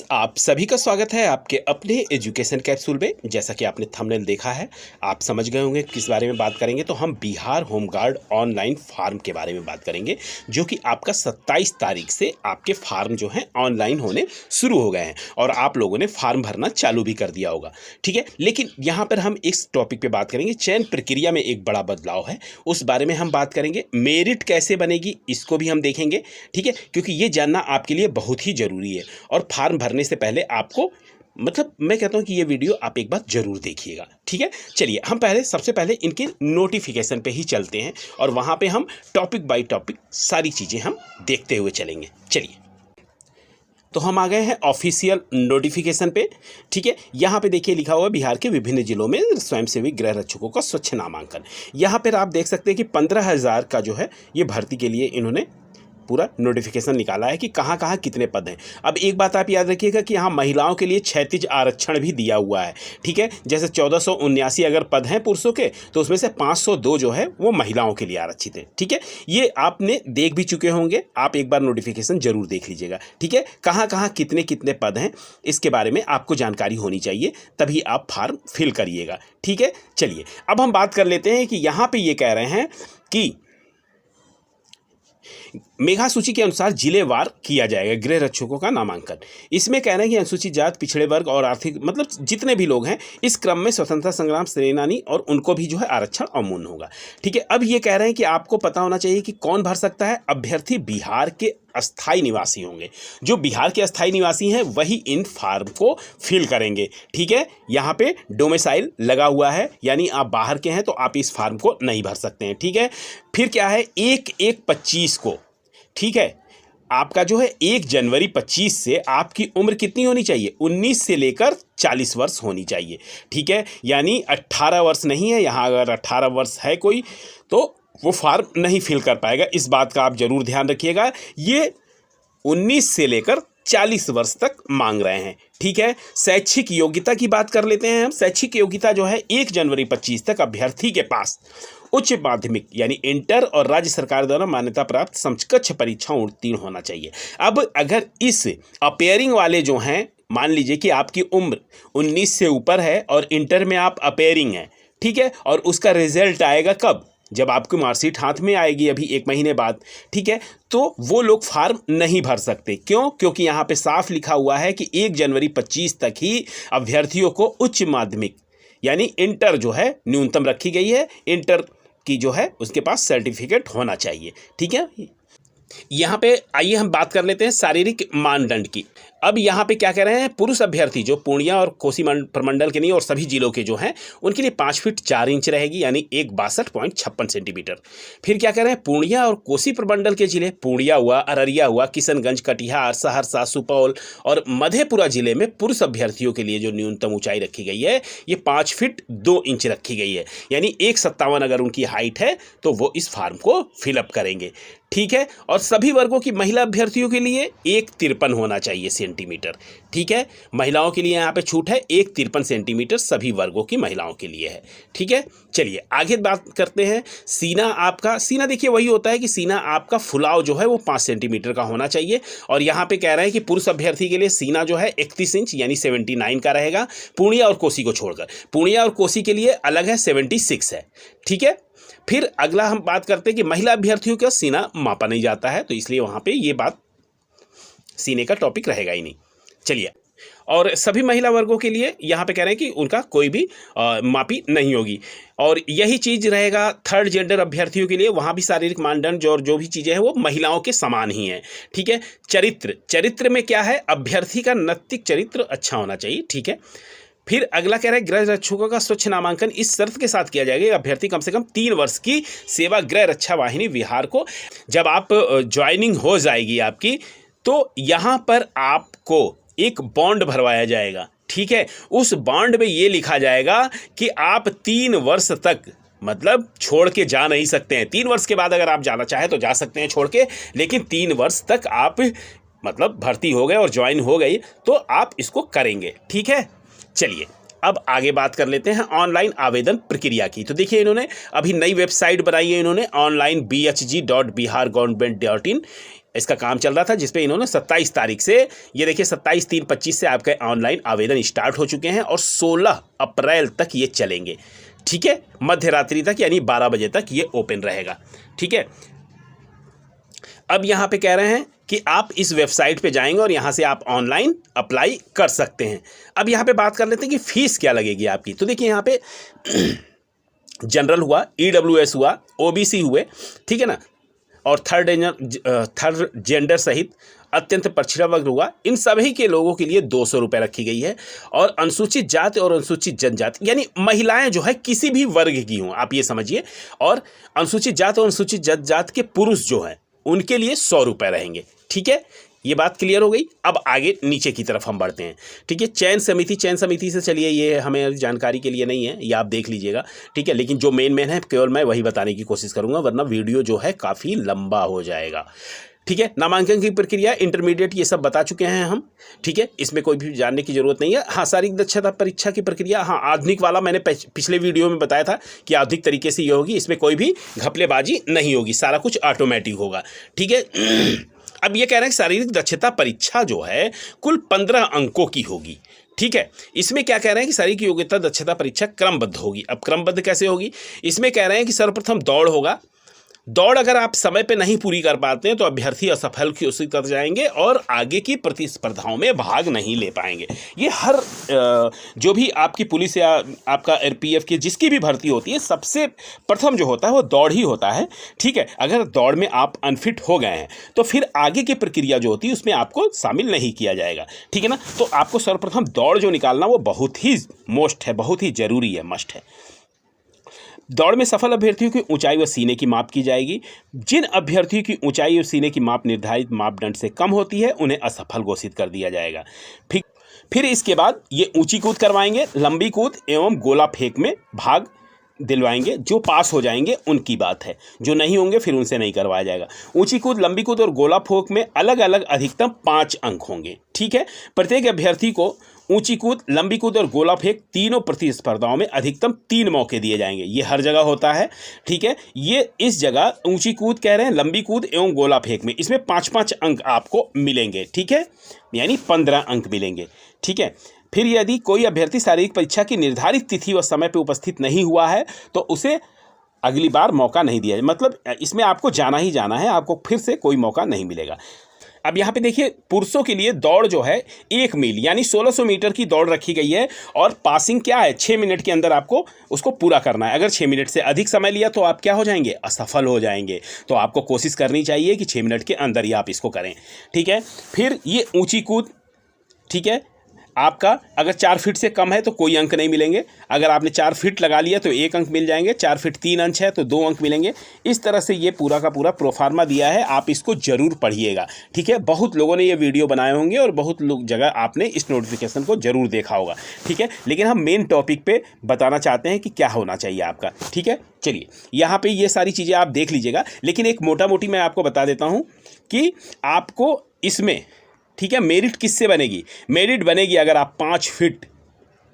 आप सभी का स्वागत है आपके अपने एजुकेशन कैप्सूल में। जैसा कि आपने थंबनेल देखा है, आप समझ गए होंगे किस बारे में बात करेंगे। तो हम बिहार होमगार्ड ऑनलाइन फॉर्म के बारे में बात करेंगे, जो कि आपका 27 तारीख से आपके फॉर्म जो हैं ऑनलाइन होने शुरू हो गए हैं और आप लोगों ने फॉर्म भरना चालू भी कर दिया होगा। ठीक है, लेकिन यहाँ पर हम इस टॉपिक पर बात करेंगे, चयन प्रक्रिया में एक बड़ा बदलाव है, उस बारे में हम बात करेंगे। मेरिट कैसे बनेगी इसको भी हम देखेंगे। ठीक है, क्योंकि ये जानना आपके लिए बहुत ही ज़रूरी है और फॉर्म भरने से पहले आपको मैं कहता हूं कि ये वीडियो आप एक बार जरूर देखिएगा। ठीक है, चलिए हम सबसे पहले इनके नोटिफिकेशन पे ही चलते हैं और वहां पे हम टॉपिक बाय टॉपिक सारी चीज़ें हम देखते हुए चलेंगे। चलिए, तो हम आ गए हैं ऑफिशियल नोटिफिकेशन पे। ठीक है, यहाँ पे देखिए लिखा हुआ बिहार के विभिन्न जिलों में स्वयंसेवी गृह रक्षकों का स्वच्छ नामांकन। यहाँ पर आप देख सकते हैं कि 15,000 का जो है ये भर्ती के लिए इन्होंने पूरा नोटिफिकेशन निकाला है कि कहाँ कहाँ कितने पद हैं। अब एक बात आप याद रखिएगा कि यहाँ महिलाओं के लिए क्षैतिज आरक्षण भी दिया हुआ है। ठीक है, जैसे 1479 अगर पद हैं पुरुषों के, तो उसमें से 502 जो है वो महिलाओं के लिए आरक्षित है। ठीक है, ये आपने देख भी चुके होंगे, आप एक बार नोटिफिकेशन जरूर देख लीजिएगा। ठीक है, कहाँ कहाँ कितने कितने पद हैं इसके बारे में आपको जानकारी होनी चाहिए, तभी आप फॉर्म फिल करिएगा। ठीक है, चलिए अब हम बात कर लेते हैं कि यहाँ पे ये कह रहे हैं कि मेघा सूची के अनुसार जिलेवार किया जाएगा गृह रक्षकों का नामांकन। इसमें कह रहे हैं कि अनुसूचित जात, पिछड़े वर्ग और आर्थिक जितने भी लोग हैं इस क्रम में स्वतंत्रता संग्राम सेनानी और उनको भी जो है आरक्षण अमूल्य होगा। ठीक है, अब ये कह रहे हैं कि आपको पता होना चाहिए कि कौन भर सकता है। अभ्यर्थी बिहार के अस्थाई निवासी होंगे। जो बिहार के अस्थाई निवासी हैं वही इन फॉर्म को फिल करेंगे। ठीक है, यहाँ पे डोमिसाइल लगा हुआ है, यानी आप बाहर के हैं तो आप इस फॉर्म को नहीं भर सकते हैं। ठीक है, फिर क्या है, 1/1/25 को, ठीक है, आपका जो है 1 जनवरी 25 से आपकी उम्र कितनी होनी चाहिए, 19 से लेकर 40 वर्ष होनी चाहिए। ठीक है, यानी 18 वर्ष नहीं है यहाँ। अगर 18 वर्ष है कोई तो वो फॉर्म नहीं फिल कर पाएगा, इस बात का आप जरूर ध्यान रखिएगा। ये 19 से लेकर 40 वर्ष तक मांग रहे हैं। ठीक है, शैक्षिक योग्यता की बात कर लेते हैं हम। शैक्षिक योग्यता जो है 1 जनवरी 25 तक अभ्यर्थी के पास उच्च माध्यमिक यानी इंटर और राज्य सरकार द्वारा मान्यता प्राप्त समकक्ष परीक्षाओं उत्तीर्ण होना चाहिए। अब अगर इस अपेयरिंग वाले जो हैं, मान लीजिए कि आपकी उम्र 19 से ऊपर है और इंटर में आप अपेयरिंग हैं, ठीक है, और उसका रिजल्ट आएगा कब, जब आपकी मार्कशीट हाथ में आएगी अभी 1 महीने बाद। ठीक है, तो वो लोग फॉर्म नहीं भर सकते। क्यों? क्योंकि यहाँ पे साफ लिखा हुआ है कि 1 जनवरी 25 तक ही अभ्यर्थियों को उच्च माध्यमिक यानी इंटर जो है न्यूनतम रखी गई है, इंटर की जो है उसके पास सर्टिफिकेट होना चाहिए। ठीक है, यहाँ पे आइए हम बात कर लेते हैं शारीरिक मानदंड की। अब यहाँ पे क्या कह रहे हैं, पुरुष अभ्यर्थी जो पूर्णिया और कोसी प्रमंडल के नहीं और सभी जिलों के जो हैं उनके लिए 5 फीट 4 इंच रहेगी, यानी 162.56 सेंटीमीटर। फिर क्या कह रहे हैं, पूर्णिया और कोसी प्रमंडल के जिले पूर्णिया हुआ, अररिया हुआ, किशनगंज, कटिहार, सहरसा, सुपौल और मधेपुरा जिले में पुरुष अभ्यर्थियों के लिए जो न्यूनतम ऊंचाई रखी गई है ये 5 फीट 2 इंच रखी गई है, यानी 157 अगर उनकी हाइट है तो वो इस फॉर्म को फिलअप करेंगे। ठीक है, और सभी वर्गों की महिला अभ्यर्थियों के लिए 153 होना चाहिए सेंटीमीटर। ठीक है, महिलाओं के लिए यहाँ पे छूट है, 153 सेंटीमीटर सभी वर्गों की महिलाओं के लिए है। ठीक है, चलिए आगे बात करते हैं। सीना देखिए वही होता है कि सीना आपका फुलाव जो है वो 5 सेंटीमीटर का होना चाहिए। और यहाँ पे कह रहे हैं कि पुरुष अभ्यर्थी के लिए सीना जो है 31 इंच यानी 79 का रहेगा, पूर्णिया और कोसी को छोड़कर। पूर्णिया और कोसी के लिए अलग है, 76 है। ठीक है, फिर अगला हम बात करते हैं कि महिला अभ्यर्थियों का सीना मापा नहीं जाता है, तो इसलिए वहाँ पे ये बात सीने का टॉपिक रहेगा ही नहीं। चलिए, और सभी महिला वर्गों के लिए यहाँ पे कह रहे हैं कि उनका कोई भी मापी नहीं होगी। और यही चीज़ रहेगा थर्ड जेंडर अभ्यर्थियों के लिए, वहाँ भी शारीरिक मानदंड और जो भी चीज़ें हैं वो महिलाओं के समान ही हैं। ठीक है, चरित्र में क्या है, अभ्यर्थी का नैतिक चरित्र अच्छा होना चाहिए। ठीक है, फिर अगला कह रहा है गृह रक्षकों का स्वच्छ नामांकन इस शर्त के साथ किया जाएगा, अभ्यर्थी कम से कम 3 वर्ष की सेवा गृह रक्षा वाहिनी बिहार को। जब आप ज्वाइनिंग हो जाएगी आपकी, तो यहाँ पर आपको एक बॉन्ड भरवाया जाएगा। ठीक है, उस बॉन्ड में ये लिखा जाएगा कि आप 3 वर्ष तक मतलब छोड़ के जा नहीं सकते हैं। 3 वर्ष के बाद अगर आप जाना चाहें तो जा सकते हैं छोड़ के, लेकिन 3 वर्ष तक आप मतलब भर्ती हो गए और ज्वाइन हो गई तो आप इसको करेंगे। ठीक है, चलिए अब आगे बात कर लेते हैं ऑनलाइन आवेदन प्रक्रिया की। तो देखिए इन्होंने अभी नई वेबसाइट बनाई है, इन्होंने online bhg.bihargovernment.in इसका काम चल रहा था, जिसपे इन्होंने 27 तारीख से, ये देखिए 27/3/25 से आपके ऑनलाइन आवेदन स्टार्ट हो चुके हैं और 16 अप्रैल तक ये चलेंगे। ठीक है, मध्य रात्रि तक यानी 12 बजे तक ये ओपन रहेगा। ठीक है, अब यहाँ पे कह रहे हैं कि आप इस वेबसाइट पे जाएंगे और यहाँ से आप ऑनलाइन अप्लाई कर सकते हैं। अब यहाँ पे बात कर लेते हैं कि फ़ीस क्या लगेगी आपकी। तो देखिए यहाँ पे जनरल हुआ, EWS हुआ, OBC हुए, ठीक है ना, और थर्ड जेंडर सहित अत्यंत पिछड़ा वर्ग हुआ, इन सभी के लोगों के लिए 200 रुपये रखी गई है। और अनुसूचित जाति और अनुसूचित जनजाति यानी महिलाएं जो है किसी भी वर्ग की हों, आप ये समझिए, और अनुसूचित जाति और अनुसूचित जनजाति के पुरुष जो हैं उनके लिए 100 रुपये रहेंगे। ठीक है, ये बात क्लियर हो गई। अब आगे नीचे की तरफ हम बढ़ते हैं। ठीक है, चयन समिति से चलिए, ये हमें जानकारी के लिए नहीं है, ये आप देख लीजिएगा। ठीक है, लेकिन जो मेन है केवल मैं वही बताने की कोशिश करूंगा, वरना वीडियो जो है काफ़ी लंबा हो जाएगा। ठीक है, नामांकन की प्रक्रिया, इंटरमीडिएट, ये सब बता चुके हैं हम। ठीक है, इसमें कोई भी जानने की जरूरत नहीं है। हाँ, शारीरिक दक्षता परीक्षा की प्रक्रिया, हाँ आधुनिक वाला मैंने पिछले वीडियो में बताया था कि आधुनिक तरीके से ये होगी, इसमें कोई भी घपलेबाजी नहीं होगी, सारा कुछ ऑटोमेटिक होगा। ठीक है, अब ये कह रहे हैं कि शारीरिक दक्षता परीक्षा जो है कुल 15 अंकों की होगी। ठीक है, इसमें क्या कह रहे हैं कि शारीरिक योग्यता दक्षता परीक्षा क्रमबद्ध होगी। अब क्रमबद्ध कैसे होगी, इसमें कह रहे हैं कि सर्वप्रथम दौड़ होगा। दौड़ अगर आप समय पे नहीं पूरी कर पाते हैं तो अभ्यर्थी असफल घोषित कर जाएंगे और आगे की प्रतिस्पर्धाओं में भाग नहीं ले पाएंगे। ये हर जो भी आपकी पुलिस या आपका RPF की जिसकी भी भर्ती होती है, सबसे प्रथम जो होता है वो दौड़ ही होता है। ठीक है, अगर दौड़ में आप अनफिट हो गए हैं तो फिर आगे की प्रक्रिया जो होती है उसमें आपको शामिल नहीं किया जाएगा। ठीक है ना, तो आपको सर्वप्रथम दौड़ जो निकालना वो बहुत ही मोस्ट है, बहुत ही ज़रूरी है, मस्ट है। दौड़ में सफल अभ्यर्थियों की ऊंचाई व सीने की माप की जाएगी। जिन अभ्यर्थियों की ऊंचाई और सीने की माप निर्धारित मापदंड से कम होती है उन्हें असफल घोषित कर दिया जाएगा। फिर इसके बाद ये ऊंची कूद करवाएंगे, लंबी कूद एवं गोला फेंक में भाग दिलवाएंगे। जो पास हो जाएंगे उनकी बात है, जो नहीं होंगे फिर उनसे नहीं करवाया जाएगा। ऊंची कूद, लंबी कूद और गोला फेंक में अलग अलग अधिकतम 5 अंक होंगे। ठीक है, प्रत्येक अभ्यर्थी को ऊंची कूद, लंबी कूद और गोला फेंक तीनों प्रतिस्पर्धाओं में अधिकतम 3 मौके दिए जाएंगे। ये हर जगह होता है। ठीक है, ये इस जगह ऊंची कूद कह रहे हैं, लंबी कूद एवं गोला फेंक में इसमें 5-5 अंक आपको मिलेंगे। ठीक है, यानी 15 अंक मिलेंगे। ठीक है, फिर यदि कोई अभ्यर्थी शारीरिक परीक्षा की निर्धारित तिथि व समय पर उपस्थित नहीं हुआ है तो उसे अगली बार मौका नहीं दिया, मतलब इसमें आपको जाना ही जाना है, आपको फिर से कोई मौका नहीं मिलेगा। अब यहाँ पे देखिए, पुरुषों के लिए दौड़ जो है 1 मील यानी 1600 मीटर की दौड़ रखी गई है और पासिंग क्या है, 6 मिनट के अंदर आपको उसको पूरा करना है। अगर 6 मिनट से अधिक समय लिया तो आप क्या हो जाएंगे, असफल हो जाएंगे। तो आपको कोशिश करनी चाहिए कि 6 मिनट के अंदर ही आप इसको करें। ठीक है, फिर ये ऊंची कूद, ठीक है, आपका अगर 4 फीट से कम है तो कोई अंक नहीं मिलेंगे। अगर आपने 4 फीट लगा लिया तो 1 अंक मिल जाएंगे। 4 फीट 3 इंच है तो 2 अंक मिलेंगे। इस तरह से ये पूरा का पूरा प्रोफार्मा दिया है, आप इसको जरूर पढ़िएगा। ठीक है, बहुत लोगों ने ये वीडियो बनाए होंगे और बहुत लोग जगह आपने इस नोटिफिकेशन को जरूर देखा होगा। ठीक है, लेकिन हम मेन टॉपिक पे बताना चाहते हैं कि क्या होना चाहिए आपका। ठीक है, चलिए यहाँ पे ये सारी चीज़ें आप देख लीजिएगा, लेकिन एक मोटा मोटी मैं आपको बता देता हूँ कि आपको इसमें, ठीक है, मेरिट किससे बनेगी। मेरिट बनेगी अगर आप 5 फीट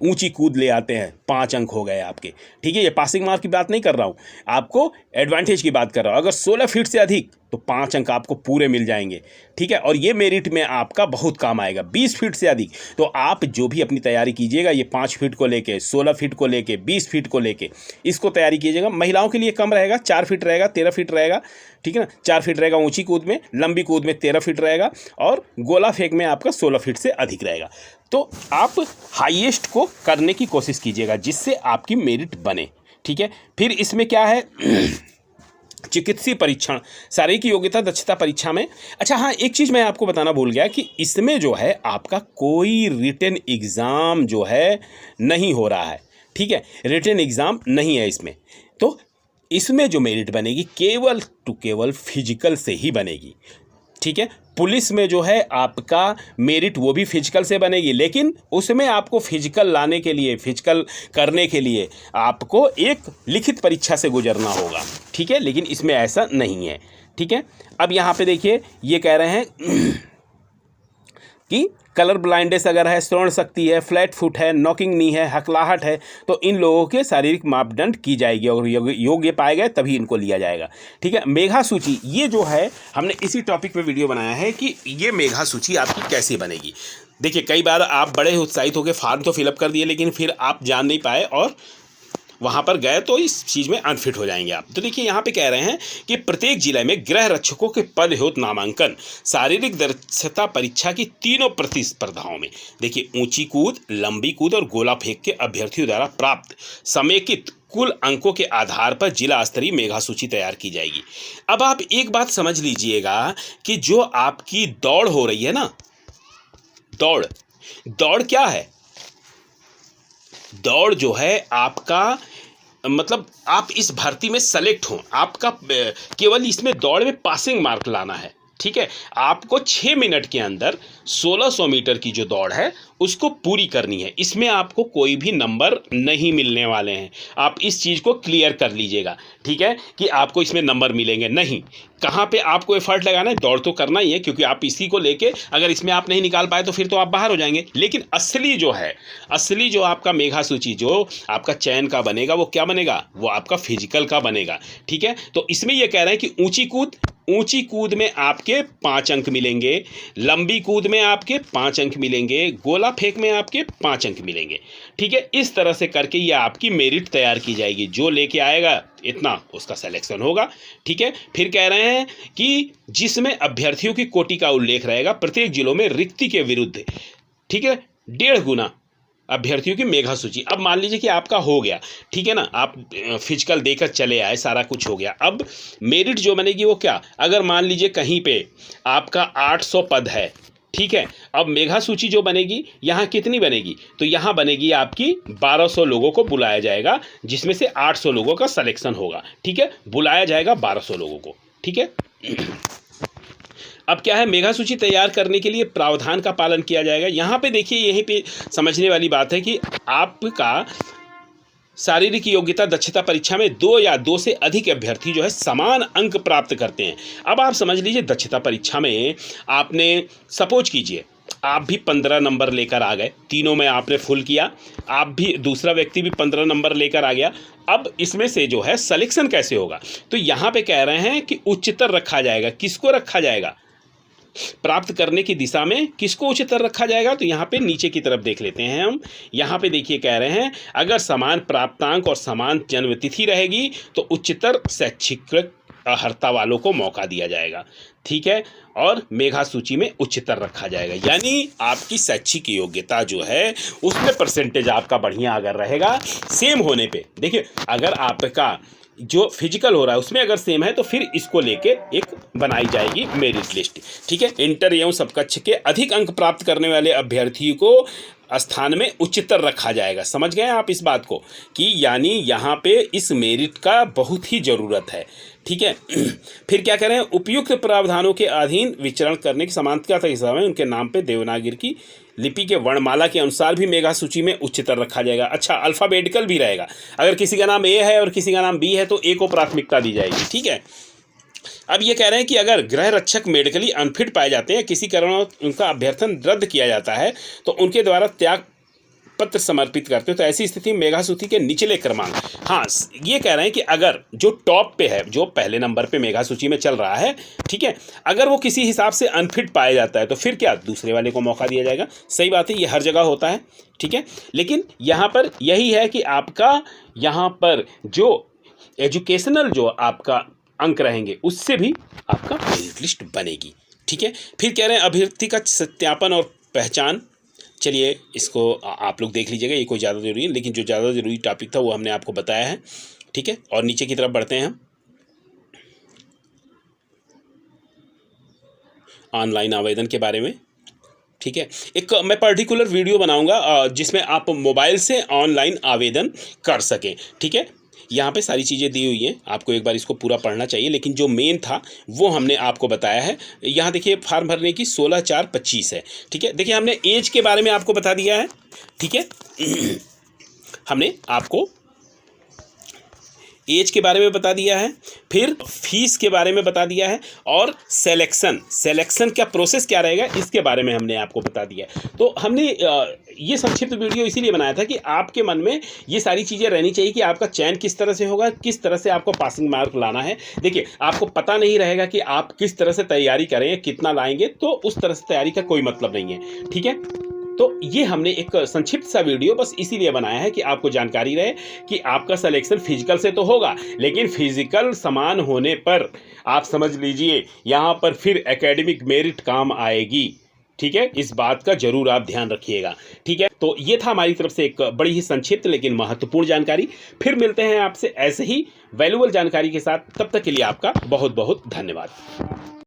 ऊंची कूद ले आते हैं, 5 अंक हो गए आपके। ठीक है, ये पासिंग मार्क की बात नहीं कर रहा हूँ, आपको एडवांटेज की बात कर रहा हूँ। अगर 16 फीट से अधिक तो 5 अंक आपको पूरे मिल जाएंगे। ठीक है, और ये मेरिट में आपका बहुत काम आएगा। 20 फीट से अधिक तो आप जो भी अपनी तैयारी कीजिएगा, ये 5 फीट को लेके, 16 फीट को लेके, 20 फीट को लेके इसको तैयारी कीजिएगा। महिलाओं के लिए कम रहेगा, 4 फीट रहेगा, 13 फीट रहेगा। ठीक है ना, 4 फीट रहेगा ऊंची कूद में, लंबी कूद में 13 फीट रहेगा और गोला फेंक में आपका 16 फीट से अधिक रहेगा। तो आप हाईएस्ट को करने की कोशिश कीजिएगा जिससे आपकी मेरिट बने। ठीक है, फिर इसमें क्या है, चिकित्सीय परीक्षण, शारीरिक योग्यता दक्षता परीक्षा में। अच्छा हाँ, एक चीज़ मैं आपको बताना भूल गया कि इसमें जो है आपका कोई रिटन एग्ज़ाम जो है नहीं हो रहा है। ठीक है, रिटन एग्ज़ाम नहीं है इसमें। तो इसमें जो मेरिट बनेगी केवल फिजिकल से ही बनेगी। ठीक है, पुलिस में जो है आपका मेरिट वो भी फिजिकल से बनेगी, लेकिन उसमें आपको फिजिकल लाने के लिए, फिजिकल करने के लिए आपको एक लिखित परीक्षा से गुजरना होगा। ठीक है, लेकिन इसमें ऐसा नहीं है। ठीक है, अब यहाँ पे देखिए ये कह रहे हैं कि कलर ब्लाइंडनेस अगर है, श्रवण शक्ति है, फ्लैट फुट है, नॉकिंग नी है, हकलाहट है, तो इन लोगों के शारीरिक मापदंड की जाएगी और योग्य पाए गए तभी इनको लिया जाएगा। ठीक है, मेघा सूची ये जो है हमने इसी टॉपिक पे वीडियो बनाया है कि ये मेघा सूची आपकी कैसे बनेगी। देखिए कई बार आप बड़े उत्साहित होकर फॉर्म तो फिलअप कर दिए लेकिन फिर आप जान नहीं पाए और वहाँ पर गए तो इस चीज़ में अनफिट हो जाएंगे आप। तो देखिए यहाँ पे कह रहे हैं कि प्रत्येक जिले में गृह रक्षकों के पद हेतु नामांकन शारीरिक दक्षता परीक्षा की तीनों प्रतिस्पर्धाओं में देखिए ऊंची कूद, लंबी कूद और गोला फेंक के अभ्यर्थियों द्वारा प्राप्त समेकित कुल अंकों के आधार पर जिला स्तरीय मेघा सूची तैयार की जाएगी। अब आप एक बात समझ लीजिएगा कि जो आपकी दौड़ हो रही है ना, दौड़ क्या है? दौड़ जो है आपका मतलब आप इस भर्ती में सेलेक्ट हो, आपका केवल इसमें दौड़ में पासिंग मार्क लाना है। ठीक है, आपको 6 मिनट के अंदर 1600 मीटर की जो दौड़ है उसको पूरी करनी है। इसमें आपको कोई भी नंबर नहीं मिलने वाले हैं, आप इस चीज़ को क्लियर कर लीजिएगा। ठीक है, कि आपको इसमें नंबर मिलेंगे नहीं। कहाँ पे आपको एफर्ट लगाना है? दौड़ तो करना ही है, क्योंकि आप इसी को लेके अगर इसमें आप नहीं निकाल पाए तो फिर तो आप बाहर हो जाएंगे। लेकिन असली जो आपका मेघा सूची जो आपका चयन का बनेगा वो क्या बनेगा? वो आपका फिजिकल का बनेगा। ठीक है, तो इसमें ये कह रहे हैं कि ऊंची कूद में आपके 5 अंक मिलेंगे, लंबी कूद में आपके 5 अंक मिलेंगे, गोला फेंक में आपके 5 अंक मिलेंगे। ठीक है, इस तरह से करके ये आपकी मेरिट तैयार की जाएगी। जो लेके आएगा इतना उसका सिलेक्शन होगा। ठीक है, फिर कह रहे हैं कि जिसमें अभ्यर्थियों की कोटि का उल्लेख रहेगा प्रत्येक जिलों में रिक्ति के विरुद्ध। ठीक है, 1.5 गुना अभ्यर्थियों की मेघा सूची। अब मान लीजिए कि आपका हो गया, ठीक है ना, आप फिजिकल देकर चले आए, सारा कुछ हो गया। अब मेरिट जो बनेगी वो क्या? अगर मान लीजिए कहीं पे आपका 800 पद है, ठीक है, अब मेघा सूची जो बनेगी यहाँ कितनी बनेगी? तो यहाँ बनेगी आपकी 1200 लोगों को बुलाया जाएगा, जिसमें से 800 लोगों का सिलेक्शन होगा। ठीक है, बुलाया जाएगा 1200 लोगों को। ठीक है, अब क्या है, मेघा सूची तैयार करने के लिए प्रावधान का पालन किया जाएगा। यहाँ पे देखिए, यहीं पे समझने वाली बात है कि आपका शारीरिक योग्यता दक्षता परीक्षा में 2 या 2 से अधिक अभ्यर्थी जो है समान अंक प्राप्त करते हैं। अब आप समझ लीजिए दक्षता परीक्षा में आपने सपोज कीजिए आप भी 15 नंबर लेकर आ गए, तीनों में आपने फुल किया, आप भी दूसरा व्यक्ति भी 15 नंबर लेकर आ गया। अब इसमें से जो है सिलेक्शन कैसे होगा? तो यहाँ पे कह रहे हैं कि उच्चतर रखा जाएगा। किसको रखा जाएगा? प्राप्त करने की दिशा में किसको उच्चतर रखा जाएगा? तो यहाँ पे नीचे की तरफ देख लेते हैं हम। यहाँ पे देखिए कह रहे हैं अगर समान प्राप्तांक और समान जन्मतिथि रहेगी तो उच्चतर शैक्षिक अर्हता वालों को मौका दिया जाएगा। ठीक है, और मेघा सूची में उच्चतर रखा जाएगा, यानी आपकी शैक्षिक योग्यता जो है उसमें परसेंटेज आपका बढ़िया अगर रहेगा सेम होने पे। देखिए अगर आपका जो फिजिकल हो रहा है उसमें अगर सेम है तो फिर इसको लेके एक बनाई जाएगी मेरिट लिस्ट। ठीक है, इंटर एवं सबकक्ष के अधिक अंक प्राप्त करने वाले अभ्यर्थियों को स्थान में उच्चतर रखा जाएगा। समझ गए आप इस बात को कि यानी यहाँ पे इस मेरिट का बहुत ही ज़रूरत है। ठीक है, फिर क्या करें, उपयुक्त प्रावधानों के अधीन विचरण करने की समानता के हिसाब में उनके नाम पे देवनागरी की लिपि के वर्णमाला के अनुसार भी मेघा सूची में उच्चतर रखा जाएगा। अच्छा, अल्फ़ाबेटिकल भी रहेगा। अगर किसी का नाम ए है और किसी का नाम बी है तो ए को प्राथमिकता दी जाएगी। ठीक है, अब ये कह रहे हैं कि अगर गृह रक्षक मेडिकली अनफिट पाए जाते हैं, किसी कारण उनका अभ्यर्थन रद्द किया जाता है तो उनके द्वारा त्याग पत्र समर्पित करते हो, तो ऐसी स्थिति में मेघा सूची के निचले क्रमांक, हाँ ये कह रहे हैं कि अगर जो टॉप पे है, जो पहले नंबर पे मेघा सूची में चल रहा है, ठीक है, अगर वो किसी हिसाब से अनफिट पाया जाता है तो फिर क्या, दूसरे वाले को मौका दिया जाएगा। सही बात है, ये हर जगह होता है। ठीक है, लेकिन यहाँ पर यही है कि आपका यहाँ पर जो एजुकेशनल जो आपका अंक रहेंगे उससे भी आपका मेरिट लिस्ट बनेगी। ठीक है, फिर कह रहे हैं अभ्यर्थी का सत्यापन और पहचान। चलिए इसको आप लोग देख लीजिएगा, ये कोई ज़्यादा ज़रूरी है, लेकिन जो ज़्यादा ज़रूरी टॉपिक था वो हमने आपको बताया है। ठीक है, और नीचे की तरफ बढ़ते हैं हम। ऑनलाइन आवेदन के बारे में, ठीक है, एक मैं पर्टिकुलर वीडियो बनाऊंगा जिसमें आप मोबाइल से ऑनलाइन आवेदन कर सकें। ठीक है, यहाँ पे सारी चीज़ें दी हुई हैं, आपको एक बार इसको पूरा पढ़ना चाहिए, लेकिन जो मेन था वो हमने आपको बताया है। यहाँ देखिए फॉर्म भरने की 16/4/25 है। ठीक है, देखिए हमने एज के बारे में आपको बता दिया है। ठीक है, हमने आपको एज के बारे में बता दिया है, फिर फीस के बारे में बता दिया है, और सिलेक्शन का प्रोसेस क्या रहेगा इसके बारे में हमने आपको बता दिया है। तो हमने ये संक्षिप्त वीडियो इसीलिए बनाया था कि आपके मन में ये सारी चीज़ें रहनी चाहिए कि आपका चयन किस तरह से होगा, किस तरह से आपको पासिंग मार्क लाना है। देखिए, आपको पता नहीं रहेगा कि आप किस तरह से तैयारी करें, कितना लाएंगे, तो उस तरह से तैयारी का कोई मतलब नहीं है। ठीक है, तो ये हमने एक संक्षिप्त सा वीडियो बस इसीलिए बनाया है कि आपको जानकारी रहे कि आपका सिलेक्शन फिजिकल से तो होगा, लेकिन फिजिकल समान होने पर आप समझ लीजिए यहाँ पर फिर एकेडमिक मेरिट काम आएगी। ठीक है, इस बात का जरूर आप ध्यान रखिएगा। ठीक है, तो ये था हमारी तरफ से एक बड़ी ही संक्षिप्त लेकिन महत्वपूर्ण जानकारी। फिर मिलते हैं आपसे ऐसे ही वैल्यूएबल जानकारी के साथ, तब तक के लिए आपका बहुत बहुत धन्यवाद।